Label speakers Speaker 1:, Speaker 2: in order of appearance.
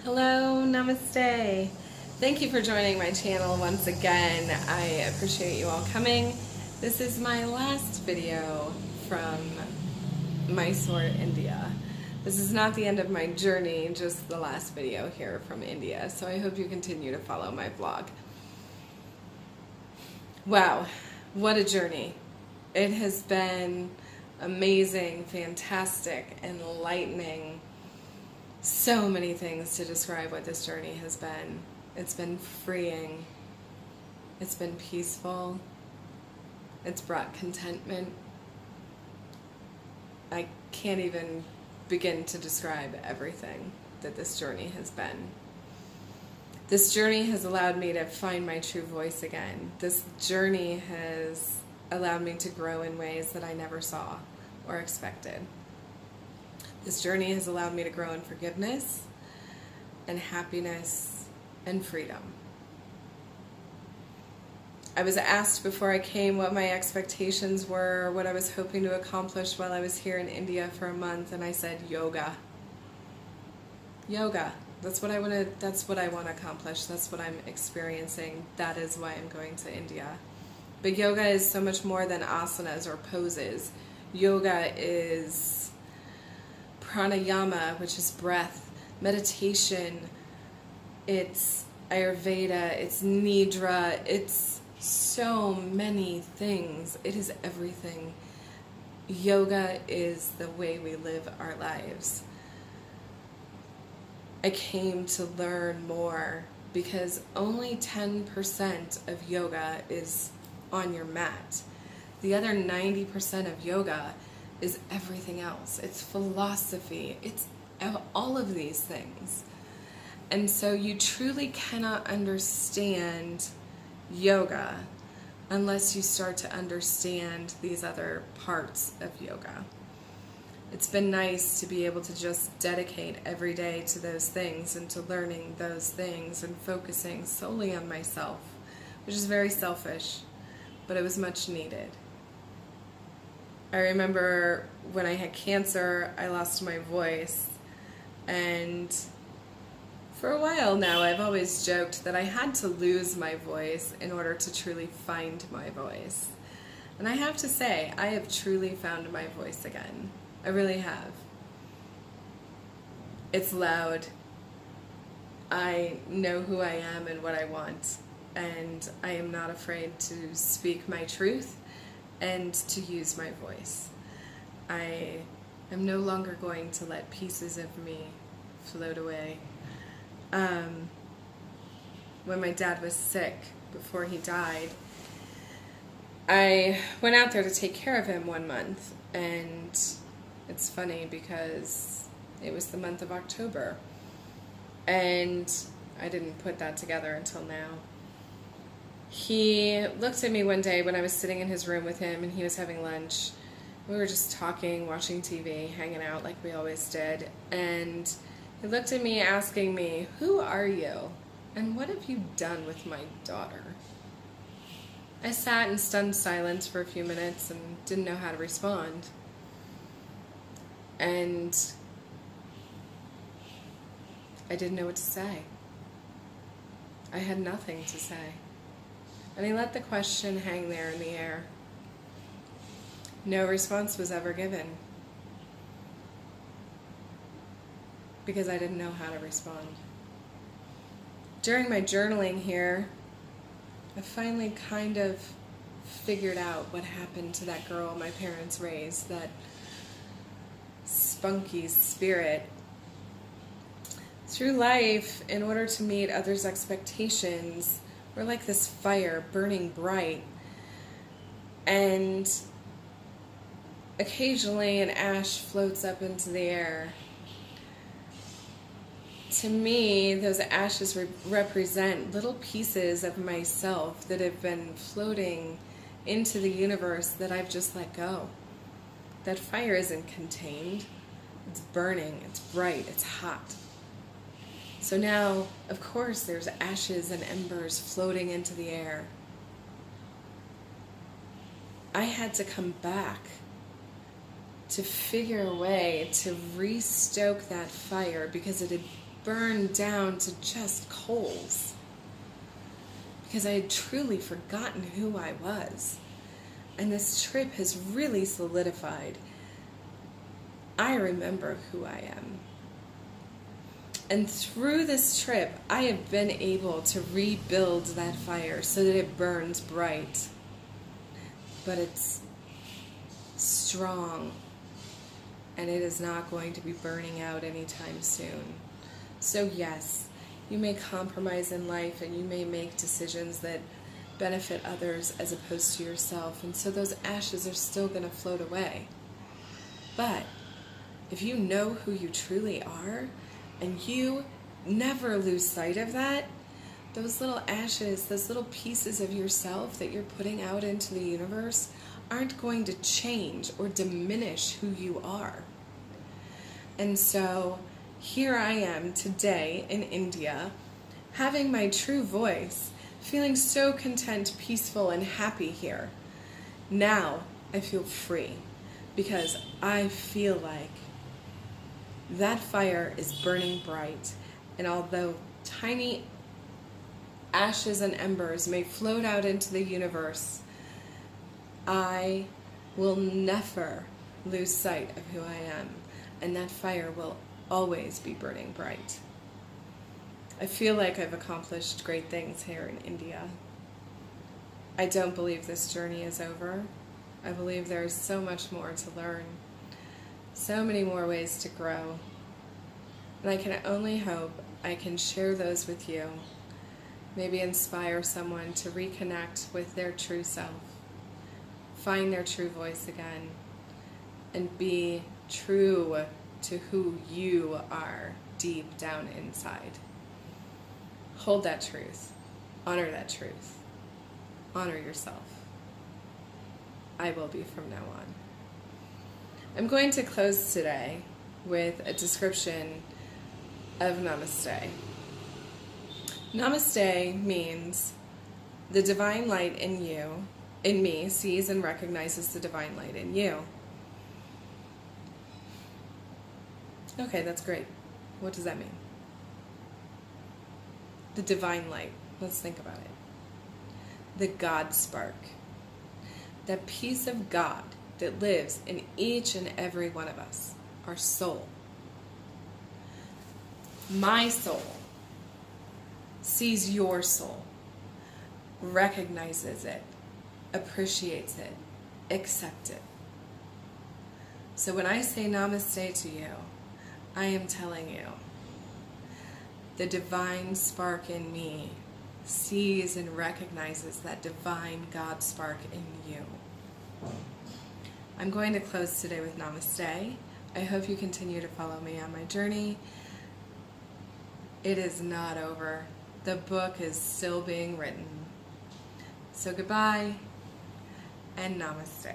Speaker 1: Hello, Namaste. Thank you for joining my channel once again. I appreciate you all coming. This is my last video from Mysore, India. This is not the end of my journey, just the last video here from India. So I hope you continue to follow my vlog. Wow, what a journey. It has been amazing, fantastic, enlightening. So many things to describe what this journey has been. It's been freeing. It's been peaceful. It's brought contentment. I can't even begin to describe everything that this journey has been. This journey has allowed me to find my true voice again. This journey has allowed me to grow in ways that I never saw or expected. This journey has allowed me to grow in forgiveness and happiness and freedom. I was asked before I came what my expectations were, what I was hoping to accomplish while I was here in India for a month, and I said yoga. Yoga. That's what I want to accomplish. That's what I'm experiencing. That is why I'm going to India. But yoga is so much more than asanas or poses. Yoga is pranayama, which is breath, meditation, it's Ayurveda, it's Nidra, it's so many things. It is everything. Yoga is the way we live our lives. I came to learn more because only 10% of yoga is on your mat. The other 90% of yoga is everything else. It's philosophy. It's all of these things. And so you truly cannot understand yoga unless you start to understand these other parts of yoga. It's been nice to be able to just dedicate every day to those things and to learning those things and focusing solely on myself, which is very selfish, but it was much needed. I remember when I had cancer, I lost my voice, and for a while now I've always joked that I had to lose my voice in order to truly find my voice. And I have to say, I have truly found my voice again. I really have. It's loud. I know who I am and what I want, and I am not afraid to speak my truth and to use my voice. I am no longer going to let pieces of me float away. When my dad was sick, before he died, I went out there to take care of him one month, and it's funny because it was the month of October, and I didn't put that together until now. He looked at me one day when I was sitting in his room with him and he was having lunch. We were just talking, watching TV, hanging out like we always did. And he looked at me asking me, "Who are you? And what have you done with my daughter?" I sat in stunned silence for a few minutes and didn't know how to respond. And I didn't know what to say. I had nothing to say. And he let the question hang there in the air. No response was ever given because I didn't know how to respond. During my journaling here, I finally kind of figured out what happened to that girl my parents raised, that spunky spirit. Through life, in order to meet others' expectations, we're like this fire burning bright, and occasionally an ash floats up into the air. To me, those ashes represent little pieces of myself that have been floating into the universe that I've just let go. That fire isn't contained. It's burning, it's bright, it's hot. So now, of course, there's ashes and embers floating into the air. I had to come back to figure a way to re-stoke that fire because it had burned down to just coals. Because I had truly forgotten who I was. And this trip has really solidified. I remember who I am. And through this trip, I have been able to rebuild that fire so that it burns bright. But it's strong. And it is not going to be burning out anytime soon. So yes, you may compromise in life and you may make decisions that benefit others as opposed to yourself. And so those ashes are still going to float away. But if you know who you truly are and you never lose sight of that, those little ashes, those little pieces of yourself that you're putting out into the universe aren't going to change or diminish who you are. And so here I am today in India, having my true voice, feeling so content, peaceful, and happy here. Now I feel free because I feel like that fire is burning bright, and although tiny ashes and embers may float out into the universe, I will never lose sight of who I am, and that fire will always be burning bright. I feel like I've accomplished great things here in India. I don't believe this journey is over. I believe there's so much more to learn, so many more ways to grow. And I can only hope I can share those with you, maybe inspire someone to reconnect with their true self, find their true voice again, and be true to who you are deep down inside. Hold that truth. Honor that truth. Honor yourself. I will be from now on. I'm going to close today with a description of Namaste. Namaste means the divine light in you, in me, sees and recognizes the divine light in you. Okay, that's great. What does that mean? The divine light. Let's think about it. The God spark. That piece of God that lives in each and every one of us. Our soul. My soul sees your soul, recognizes it, appreciates it, accepts it. So when I say namaste to you, I am telling you, the divine spark in me sees and recognizes that divine God spark in you. I'm going to close today with namaste. I hope you continue to follow me on my journey. It is not over. The book is still being written. So goodbye and namaste.